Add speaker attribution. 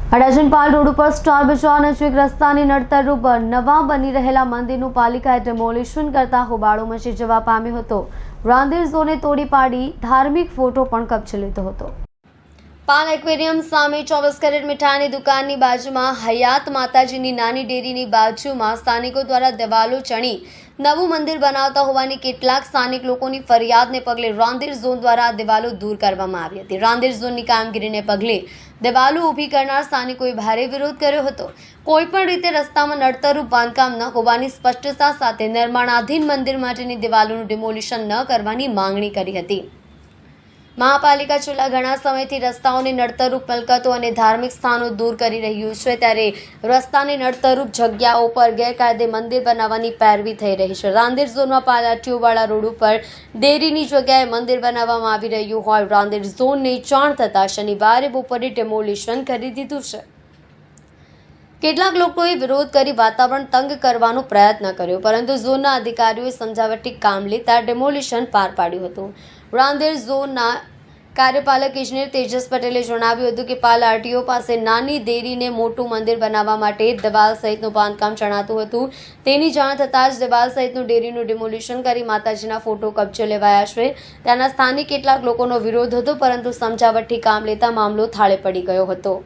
Speaker 1: અડાજણપાલ road ઉપર star બજાર નજીક રસ્તાની નડતરરૂપ નવા બની રહેલા મંદિરનું પાલિકાએ ડેમોલિશન કરતા હોબાળો મચી જવા પામ્યો હતો। રાંદેર ઝોને તોડી પાડી ધાર્મિક ફોટો પણ કબજે લીધો હતો। પાલ એક્વેરિયમ સામે 24 કેરેટ મીઠાઈની દુકાનની બાજુમાં હયાત માતાજીની નાની ડેરીની બાજુમાં સ્થાનિકો દ્વારા દિવાલો ચણી નવું મંદિર બનાવતા હોવાની કેટલાક સ્થાનિક લોકોની ફરિયાદને પગલે રાંદેર ઝોન દ્વારા દિવાલો દૂર કરવામાં આવી હતી। રાંદેર ઝોનની કામગીરીને પગલે દિવાલો ઊભી કરનાર સ્થાનિકોએ ભારે વિરોધ કર્યો હતો। કોઈપણ રીતે રસ્તામાં નડતરરૂપ બાંધકામ ન હોવાની સ્પષ્ટતા સાથે નિર્માણાધીન મંદિર માટેની દિવાલોનું ડિમોલિશન ન કરવાની માંગણી કરી હતી। મહાપાલિકા છેલ્લા ઘણા સમયથી રસ્તાઓની નડતરરૂપ મિલકતો અને ધાર્મિક સ્થાનો દૂર કરી રહ્યું છે, ત્યારે રસ્તાની નડતરરૂપ જગ્યાઓ પર ગેરકાયદે મંદિર બનાવવાની પેરવી થઈ રહી છે। રાંદેર ઝોનમાં પાલાટીઓવાળા રોડ ઉપર ડેરીની જગ્યાએ મંદિર બનાવવામાં આવી રહ્યું હોય રાંદેર ઝોનને જાણ થતાં શનિવારે બપોરે ડેમોલિશન કરી દીધું છે। કેટલાક લોકોએ વિરોધ કરી વાતાવરણ તંગ કરવાનો પ્રયત્ન કર્યો, પરંતુ ઝોનના અધિકારીઓએ સમજાવટી કામ લેતા ડેમોલિશન પાર પાડ્યું હતું। રાંદેર ઝોનના કાર્યપાલક ઇજનેર તેજસ પટેલે જણાવ્યું હતું કે પાલ આરટીઓ પાસે નાની ડેરીને મોટું મંદિર બનાવવા માટે દિવાલ સહિતનું બાંધકામ જણાતું હતું। તેની જાણ થતાં જ દિવાલ સહિતનું ડેરીનું ડિમોલિશન કરી માતાજીના ફોટો કબજે લેવાયા છે। ત્યાંના સ્થાનિક કેટલાક લોકોનો વિરોધ હતો, પરંતુ સમજાવટથી કામ લેતા મામલો થાળે પડી ગયો હતો।